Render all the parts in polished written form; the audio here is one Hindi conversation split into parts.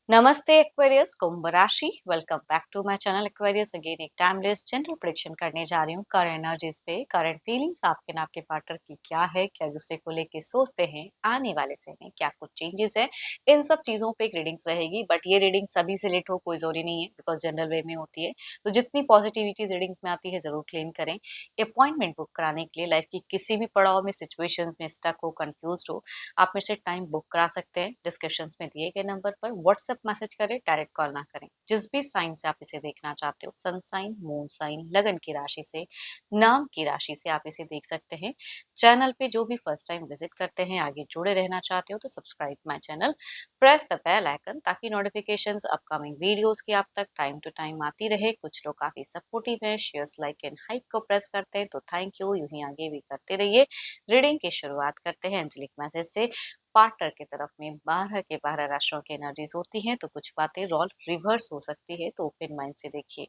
नमस्ते एक्वेरियस, कुंभ राशि। Welcome back to my channel Aquarius. Again एक टाइमलेस जनरल प्रेडिक्शन करने जा रही हूँ करंट एनर्जीज पे। करंट फीलिंग्स आपके ना आपके पार्टनर की क्या है, क्या दूसरे को लेके सोचते हैं, आने वाले समय में क्या कुछ चेंजेस है, इन सब चीजों पे एक रीडिंग्स रहेगी। बट ये रीडिंग सभी से लेट हो कोई जरूरी नहीं है, बिकॉज जनरल वे में होती है। तो जितनी पॉजिटिविटी रीडिंग्स में आती है जरूर क्लेम करें। अपॉइंटमेंट बुक कराने के लिए लाइफ की किसी भी पड़ाव में, सिचुएशंस में स्टक हो, कंफ्यूज हो, आप मेरे से टाइम बुक करा सकते हैं। डिस्क्रिप्शंस में दिए गए नंबर पर व्हाट्सएप मैसेज करें, डायरेक्ट कॉल ना करें। जिस भी साइन से आप इसे देखना चाहते हो, सन साइन, मून साइन, लगन की राशि से, नाम की राशि से आप इसे देख सकते हैं। चैनल पे जो भी फर्स्ट टाइम विजिट करते हैं, आगे जुड़े रहना चाहते हो तो subscribe my channel, press the bell icon, ताकि नोटिफिकेशंस अपकमिंग वीडियोस की आप तक टाइम टू टाइम आती रहे। कुछ लोग काफी सपोर्टिव हैं, शेयर्स, लाइक एंड हाइप को प्रेस करते हैं, तो थैंक यू। यूं ही आगे भी करते रहिए। रीडिंग की शुरुआत करते हैं एंजेलिक मैसेज से। पार्टनर की तरफ में 12 के 12 राशियों की एनर्जीज होती हैं, तो कुछ बातें रोल रिवर्स हो सकती है, तो ओपन माइंड से देखिए।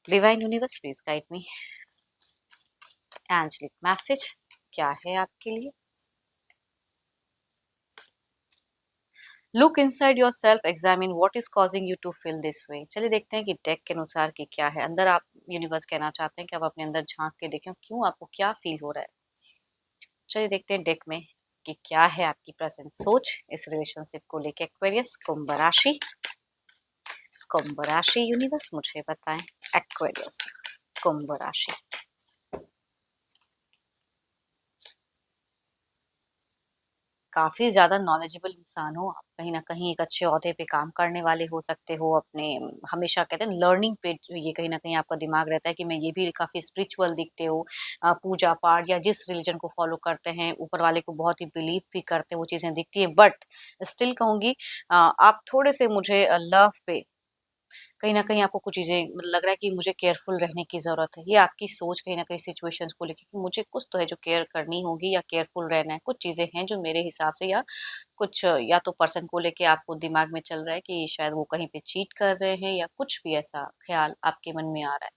Divine universe please guide me. Angelic message क्या है आपके लिए? Look inside your self, examine what is causing you to feel this way. चलिए देखते हैं कि डेक के अनुसार की क्या है। अंदर आप यूनिवर्स कहना चाहते हैं कि आप अपने अंदर झांक के देखें क्यों आपको क्या फील हो रहा है। चलिए देखते हैं डेक में कि क्या है आपकी प्रेजेंट सोच इस रिलेशनशिप को लेके। एक्वेरियस, कुंभ राशि। कुंभ राशि यूनिवर्स मुझे बताएं। एक्वेरियस, कुंभ राशि। काफी ज्यादा नॉलेजेबल इंसान हो आप, कहीं ना कहीं एक अच्छे ओहदे पे काम करने वाले हो सकते हो अपने। हमेशा कहते हैं लर्निंग पे, ये कहीं ना कहीं आपका दिमाग रहता है कि मैं ये भी काफी स्पिरिचुअल दिखते हो। पूजा पाठ या जिस रिलीजन को फॉलो करते हैं, ऊपर वाले को बहुत ही बिलीव भी करते हैं, वो चीजें दिखती है। बट स्टिल कहूंगी, आप थोड़े से मुझे लव पे कहीं न कहीं आपको कुछ चीज़ें लग रहा है कि मुझे केयरफुल रहने की ज़रूरत है। ये आपकी सोच कहीं न कहीं सिचुएशंस को लेके कि मुझे कुछ तो है जो केयर करनी होगी या केयरफुल रहना है। कुछ चीज़ें हैं जो मेरे हिसाब से, या कुछ, या तो पर्सन को लेके आपको दिमाग में चल रहा है कि शायद वो कहीं पे चीट कर रहे हैं, या कुछ भी ऐसा ख़्याल आपके मन में आ रहा है,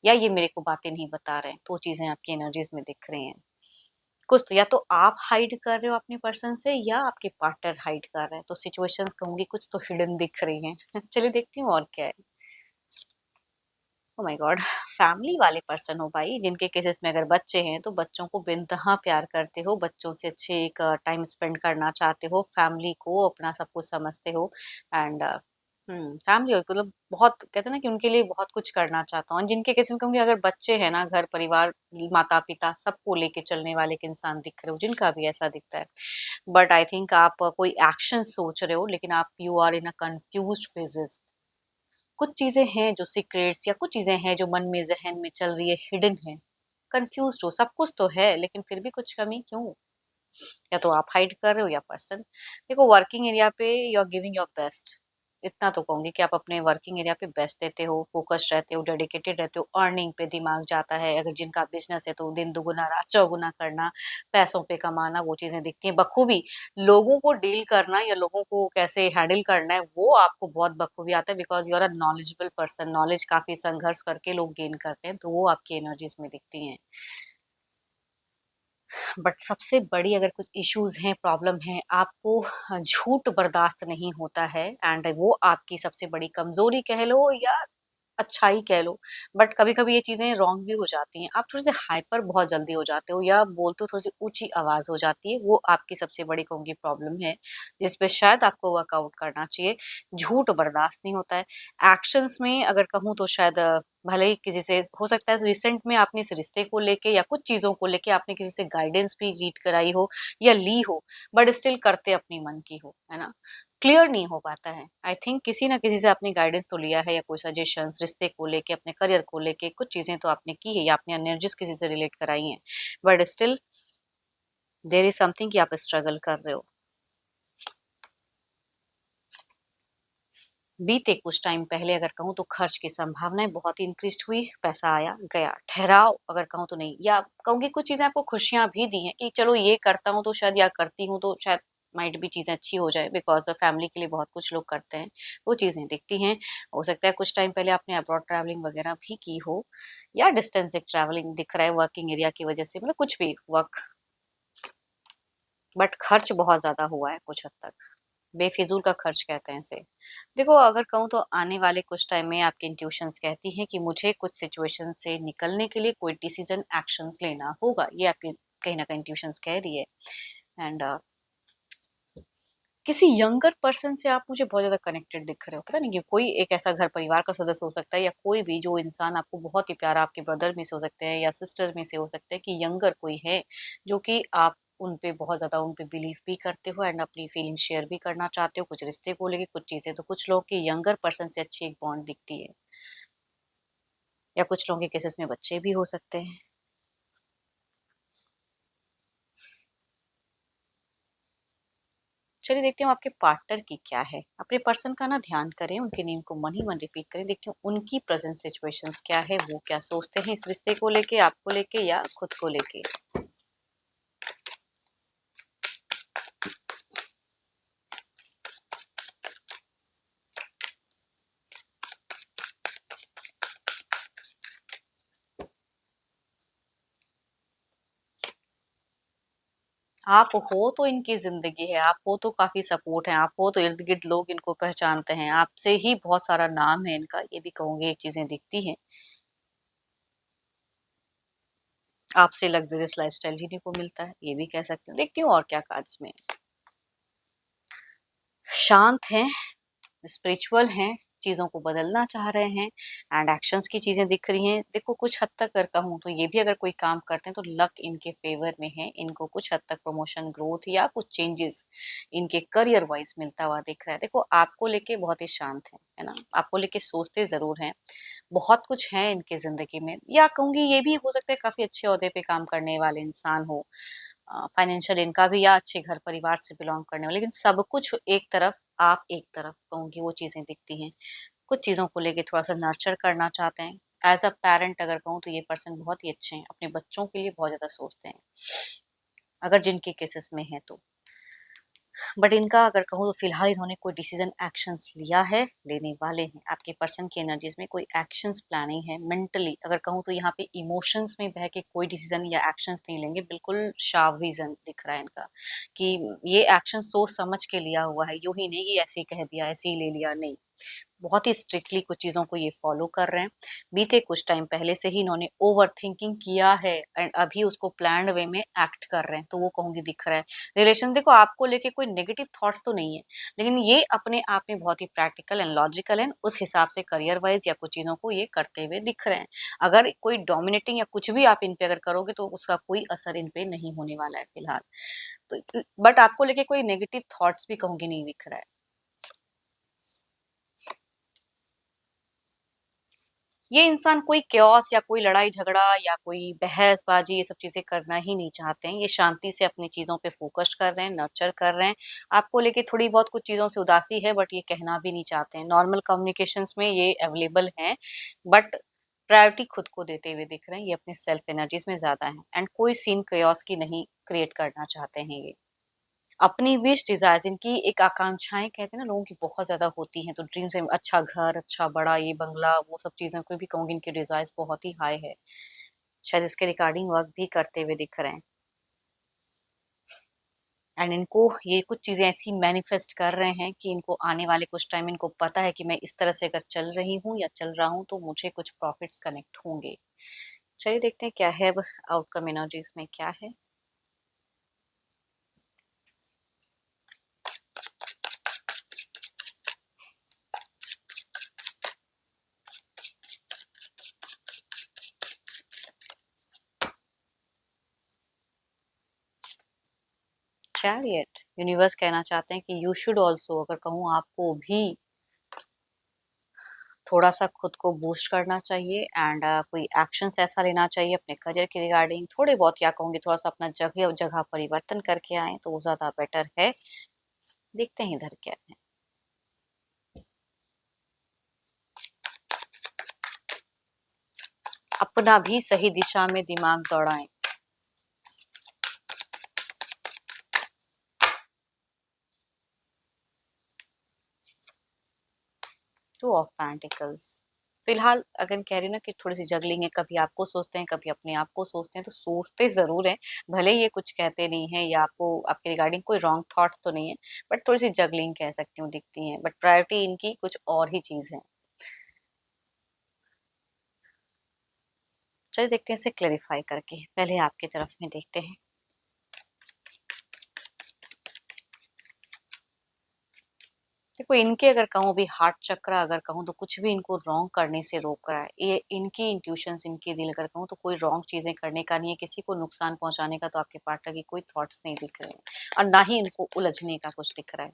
या ये मेरे को बातें नहीं बता रहे हैं। तो चीज़ें आपकी एनर्जीज़ में दिख रही हैं। कुछ तो या तो आप हाइड कर रहे हो अपने पर्सन से, या आपके पार्टनर हाइड कर रहे हैं। तो सिचुएशंस कहूँगी कुछ तो हिडन दिख रही हैं। चलिए देखती हूँ और क्या है। Oh my God! फैमिली वाले पर्सन हो भाई, जिनके केसेस में अगर बच्चे हैं तो बच्चों को बेइंतहा प्यार करते हो, बच्चों से अच्छे एक टाइम स्पेंड करना चाहते हो, फैमिली को अपना सब कुछ समझते हो। एंड फैमिली मतलब बहुत कहते हैं ना कि उनके लिए बहुत कुछ करना चाहता हूँ। जिनके केस में कहूँगी अगर बच्चे हैं ना, घर परिवार, माता पिता सबको लेके चलने वाले एक इंसान दिख रहे हो, जिनका भी ऐसा दिखता है। बट आई थिंक आप कोई एक्शन सोच रहे हो, लेकिन आप you are in a confused phases. कुछ चीजें हैं जो सीक्रेट्स, या कुछ चीजें हैं जो मन में, जहन में चल रही है, हिडन है। कंफ्यूज हो, सब कुछ तो है लेकिन फिर भी कुछ कमी क्यों? या तो आप हाइड कर रहे हो या पर्सन। देखो, वर्किंग एरिया पे you are giving your best. इतना तो कहूंगी कि आप अपने वर्किंग एरिया पे बेस्ट देते हो, फोकस्ड रहते हो, डेडिकेटेड रहते हो। अर्निंग पे दिमाग जाता है। अगर जिनका बिजनेस है तो दिन दुगुना रात चौगुना करना, पैसों पे कमाना, वो चीजें दिखती हैं बखूबी। लोगों को डील करना या लोगों को कैसे हैंडल करना है, वो आपको बहुत बखूबी आता है, because you are a knowledgeable person. Knowledge काफी संघर्ष करके लोग गेन करते हैं, तो वो आपकी एनर्जीज में दिखती हैं। बट सबसे बड़ी अगर कुछ इश्यूज हैं, प्रॉब्लम है, आपको झूठ बर्दाश्त नहीं होता है। एंड वो आपकी सबसे बड़ी कमजोरी कह लो या अच्छाई कह लो। बट कभी-कभी ये चीज़ें रॉन्ग भी हो जाती हैं। आप थोड़े-से हाइपर बहुत जल्दी हो जाते हो, या बोलते हो थोड़ी-सी ऊँची आवाज़ हो जाती है। वो आपकी सबसे बड़ी कहूँगी प्रॉब्लम है, जिस पे शायद आपको वर्कआउट करना चाहिए। झूठ बर्दाश्त नहीं होता है। एक्शंस में अगर कहूँ तो शायद भले ही किसी से हो सकता है रिसेंट में आपने इस रिश्ते को लेके या कुछ चीज़ों को लेके आपने किसी से गाइडेंस भी रीड कराई हो या ली हो, बट स्टिल करते अपनी मन की हो, है ना? क्लियर नहीं हो पाता है। आई थिंक किसी ना किसी से आपने गाइडेंस तो लिया है, या कोई सजेशंस रिश्ते को लेके, अपने करियर को लेके कुछ चीजें तो आपने की है, या आपने एनर्जीज किसी से रिलेट कराई हैं। But still there is something कि आप स्ट्रगल कर रहे हो। बीते कुछ टाइम पहले अगर कहूँ तो खर्च की संभावनाएं बहुत ही इंक्रीज हुई, पैसा आया गया। ठहराव अगर कहूँ तो नहीं, या कहूँगी कुछ चीजें आपको खुशियां भी दी हैं कि चलो ये करता हूँ तो शायद, या करती हूँ तो शायद माइट भी चीजें अच्छी हो जाए, बिकॉज फैमिली के लिए बहुत कुछ लोग करते हैं। वो चीजें दिखती हैं। हो सकता है कुछ टाइम पहले आपने अब्रॉड ट्रैवलिंग वगैरह भी की हो, या डिस्टेंस एक ट्रैवलिंग दिख रहा है वर्किंग एरिया की वजह से, मतलब कुछ भी वर्क। बट खर्च बहुत ज्यादा हुआ है कुछ हद तक। बेफिजूल का खर्च कहते हैं इसे। देखो अगर कहूँ तो आने वाले कुछ टाइम में आपकी इंट्यूशंस कहती हैं कि मुझे कुछ सिचुएशन से निकलने के लिए कोई डिसीजन एक्शंस लेना होगा, ये आपकी कहीं ना कहीं इंट्यूशंस कह रही है। एंड किसी यंगर पर्सन से आप मुझे बहुत ज़्यादा कनेक्टेड दिख रहे हो। पता नहीं क्यों, कोई एक ऐसा घर परिवार का सदस्य हो सकता है या कोई भी जो इंसान आपको बहुत ही प्यारा, आपके ब्रदर में से हो सकते हैं या सिस्टर में से हो सकते हैं, कि यंगर कोई है जो कि आप उन पे बहुत ज़्यादा उन पे बिलीव भी करते हो एंड अपनी फीलिंग शेयर भी करना चाहते हो, कुछ रिश्ते को लेके कुछ चीज़ें। तो कुछ लोगों की यंगर पर्सन से अच्छी एक बॉन्ड दिखती है, या कुछ लोगों के केसेस में बच्चे भी हो सकते हैं। चलिए देखती हूँ आपके पार्टनर की क्या है। अपने पर्सन का ना ध्यान करें, उनके नेम को मन ही मन रिपीट करें। देखती हूँ उनकी प्रेजेंट सिचुएशंस क्या है, वो क्या सोचते हैं इस रिश्ते को लेके, आपको लेके या खुद को लेके। आप हो तो इनकी जिंदगी है, आप हो तो काफी सपोर्ट है, आप हो तो इर्द गिर्द लोग इनको पहचानते हैं, आपसे ही बहुत सारा नाम है इनका, ये भी कहूंगी एक चीजें दिखती हैं। आपसे लग्जरियस लाइफस्टाइल जीने को मिलता है, ये भी कह सकते हैं। देखती हूँ और क्या कार्ड्स में। शांत हैं, स्पिरिचुअल हैं, चीज़ों को बदलना चाह रहे हैं एंड एक्शंस की चीज़ें दिख रही हैं। देखो कुछ हद तक अगर कहूँ तो ये भी अगर कोई काम करते हैं तो लक इनके फेवर में है, इनको कुछ हद तक प्रमोशन, ग्रोथ या कुछ चेंजेस इनके करियर वाइज मिलता हुआ दिख रहा है। देखो आपको लेके बहुत ही शांत है ना, आपको लेके सोचते ज़रूर हैं, बहुत कुछ है इनके ज़िंदगी में, या कहूँगी ये भी हो सकता है काफ़ी अच्छे ओहदे पे काम करने वाले इंसान हो, फाइनेंशियल इनका भी, या अच्छे घर परिवार से बिलोंग करने वाले। लेकिन सब कुछ एक तरफ, आप एक तरफ कहूँगी वो चीज़ें दिखती हैं। कुछ चीज़ों को लेके थोड़ा-सा नर्चर करना चाहते हैं। एज़ अ पैरेंट अगर कहूँ तो ये पर्सन बहुत ही अच्छे हैं, अपने बच्चों के लिए बहुत ज़्यादा सोचते हैं, अगर जिनके केसेस में है तो। बट इनका अगर कहूँ तो फिलहाल इन्होंने कोई डिसीजन एक्शंस लिया है, लेने वाले हैं। आपके पर्सन की एनर्जीज में कोई एक्शंस प्लानिंग है। मेंटली अगर कहूँ तो यहाँ पे इमोशंस में बह के कोई डिसीजन या एक्शंस नहीं लेंगे, बिल्कुल शार्प विजन दिख रहा है इनका, कि ये एक्शन सोच समझ के लिया हुआ है, यूं ही नहीं कि ऐसे ही कह दिया, ऐसे ही ले लिया, नहीं। बहुत ही स्ट्रिक्टली कुछ चीज़ों को ये फॉलो कर रहे हैं। बीते कुछ टाइम पहले से ही इन्होंने ओवरथिंकिंग किया है एंड अभी उसको प्लान्ड वे में एक्ट कर रहे हैं, तो वो कहूँगी दिख रहा है। रिलेशन देखो आपको लेके कोई नेगेटिव थॉट्स तो नहीं है, लेकिन ये अपने आप में बहुत ही प्रैक्टिकल एंड लॉजिकल है, उस हिसाब से करियर वाइज़ या कुछ चीज़ों को ये करते हुए दिख रहे हैं। अगर कोई डोमिनेटिंग या कुछ भी आप इन पे अगर करोगे तो उसका कोई असर इन पे नहीं होने वाला है फिलहाल। तो बट आपको लेके कोई नेगेटिव थॉट्स भी कहूँगी नहीं दिख रहा है। ये इंसान कोई chaos या कोई लड़ाई झगड़ा या कोई बहसबाजी ये सब चीज़ें करना ही नहीं चाहते हैं। ये शांति से अपनी चीज़ों पे फ़ोकस कर रहे हैं, नर्चर कर रहे हैं। आपको लेके थोड़ी बहुत कुछ चीज़ों से उदासी है, बट ये कहना भी नहीं चाहते हैं। नॉर्मल कम्युनिकेशंस में ये अवेलेबल हैं, बट प्रायोरिटी खुद को देते हुए दिख रहे हैं। ये अपने सेल्फ एनर्जीज़ में ज़्यादा हैं एंड कोई सीन chaos की नहीं क्रिएट करना चाहते हैं ये। अपनी विश डिज़ायर्स, इनकी एक आकांक्षाएँ कहते हैं ना लोगों की बहुत ज़्यादा होती हैं, तो ड्रीम्स में अच्छा घर, अच्छा बड़ा ये बंगला, वो सब चीज़ें को भी कहूँगी इनकी डिज़ायर्स बहुत ही हाई है। शायद इसके रिगार्डिंग वर्क भी करते हुए दिख रहे हैं एंड इनको ये कुछ चीज़ें ऐसी मैनिफेस्ट कर रहे हैं कि इनको आने वाले कुछ टाइम इनको पता है कि मैं इस तरह से अगर चल रही हूँ या चल रहा हूँ, तो मुझे कुछ प्रॉफिट्स कनेक्ट होंगे। चलिए देखते हैं क्या है अब आउटकम एनर्जीज़ में क्या है। चैरियट, यूनिवर्स कहना चाहते हैं कि यू शुड ऑल्सो, अगर कहूँ आपको भी थोड़ा-सा खुद को बूस्ट करना चाहिए एंड कोई एक्शंस ऐसा लेना चाहिए अपने करियर के रिगार्डिंग, थोड़े बहुत क्या कहूँगी, थोड़ा-सा अपना जगह जगह परिवर्तन करके आएँ तो वो ज़्यादा बेटर है। देखते हैं इधर क्या है। अपना भी सही दिशा में दिमाग दौड़ाएँ। टू ऑफ पेंटिकल्स, फिलहाल अगर कह रही हूँ ना कि थोड़ी सी जगलिंग है, कभी आपको सोचते हैं, कभी अपने आप को सोचते हैं, तो सोचते जरूर हैं। भले ही ये कुछ कहते नहीं है या आपको आपके रिगार्डिंग कोई रॉन्ग थॉट तो नहीं है, बट थोड़ी सी जगलिंग कह सकती हूँ दिखती है, बट प्रायोरिटी इनकी कुछ और ही चीज है। चलिए देखते हैं इसे क्लेरिफाई करके, पहले आपकी तरफ में देखते हैं। देखो इनके अगर कहूँ भी हार्ट चक्र अगर कहूँ तो कुछ भी इनको रॉन्ग करने से रोक रहा है। ये इनकी इंट्यूशंस, इनके दिल अगर कहूँ तो कोई रॉन्ग चीजें करने का नहीं है, किसी को नुकसान पहुंचाने का तो आपके पार्टनर की कोई थॉट्स नहीं दिख रहे हैं, और ना ही इनको उलझने का कुछ दिख रहा है।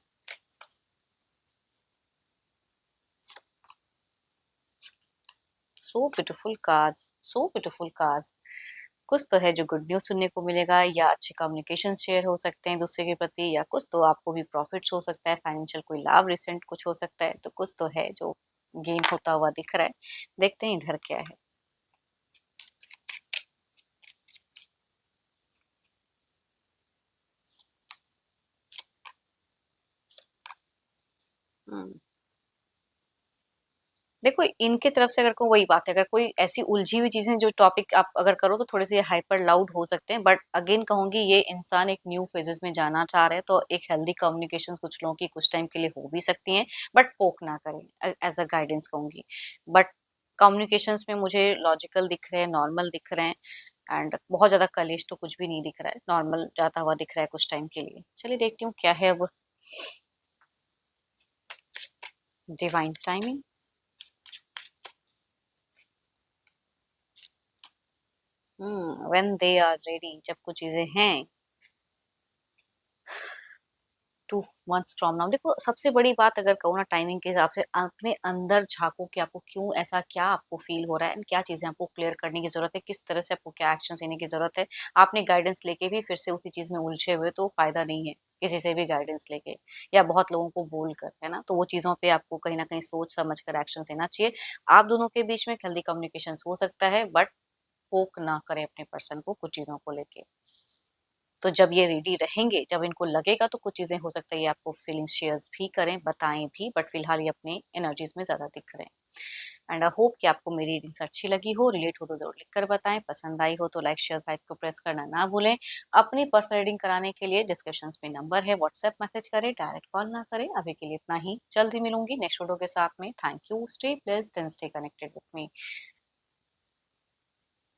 So beautiful cards, so beautiful cards. कुछ तो है जो गुड न्यूज सुनने को मिलेगा, या अच्छे कम्युनिकेशन शेयर हो सकते हैं दूसरे के प्रति, या कुछ तो आपको भी प्रॉफिट्स हो सकता है, फाइनेंशियल कोई लाभ रिसेंट कुछ हो सकता है, तो कुछ तो है जो गेन होता हुआ दिख रहा है। देखते हैं इधर क्या है। हम्म। देखो इनके तरफ से अगर को वही बात है, अगर कोई ऐसी उलझी हुई चीजें जो टॉपिक आप अगर करो तो थोड़े से हाइपर लाउड हो सकते हैं, बट अगेन कहूंगी ये इंसान एक न्यू फेजेस में जाना चाह रहे हैं, तो एक हेल्दी कम्युनिकेशन कुछ लोगों की कुछ टाइम के लिए हो भी सकती हैं, बट पोक ना करें, एज अ गाइडेंस कहूंगी। बट कम्युनिकेशंस में मुझे लॉजिकल दिख रहे हैं, नॉर्मल दिख रहे हैं, एंड बहुत ज्यादा कलेश तो कुछ भी नहीं दिख रहा है, नॉर्मल जाता हुआ दिख रहा है कुछ टाइम के लिए। चलिए देखती हूँ क्या है अब। Divine timing. When they are ready, जब कुछ चीजें हैं। 2 months फ्रॉम नाउ, देखो सबसे बड़ी बात अगर कहूँ ना टाइमिंग के हिसाब से, अपने अंदर झांको कि आपको क्यों ऐसा, क्या आपको फील हो रहा है, एंड क्या चीजें आपको क्लियर करने की जरूरत है, किस तरह से आपको क्या एक्शन लेने की जरूरत है। आपने गाइडेंस लेके भी फिर से उसी चीज में उलझे हुए तो फायदा नहीं है, किसी से भी गाइडेंस लेके या बहुत लोगों को बोल कर, है ना, तो वो चीजों पे आपको कहीं ना कहीं सोच समझ कर एक्शन लेना चाहिए। आप दोनों के बीच में हेल्दी कम्युनिकेशन हो सकता है, बट पोक ना करें अपने पर्सन को कुछ चीजों को लेके। तो जब ये रेडी रहेंगे, जब इनको लगेगा, तो कुछ चीजें हो सकता है ये आपको फीलिंग्स शेयर्स भी करें, बताएं भी, बट फिलहाल ये अपने एनर्जीज में ज्यादा दिख रहे हैं। एंड आई होप कि आपको मेरी रीडिंग्स अच्छी लगी हो, रिलेट हो तो जरूर लिख कर बताएं, पसंद आई हो तो लाइक शेयर साइट को प्रेस करना ना भूलें। अपनी पर्सनल रीडिंग कराने के लिए डिस्क्रिप्शन में नंबर है, व्हाट्सएप मैसेज करें, डायरेक्ट कॉल ना करें। अभी के लिए इतना ही, जल्द ही मिलूंगी नेक्स्ट वीडियो के साथ में। Thank you, stay blessed and stay connected with me.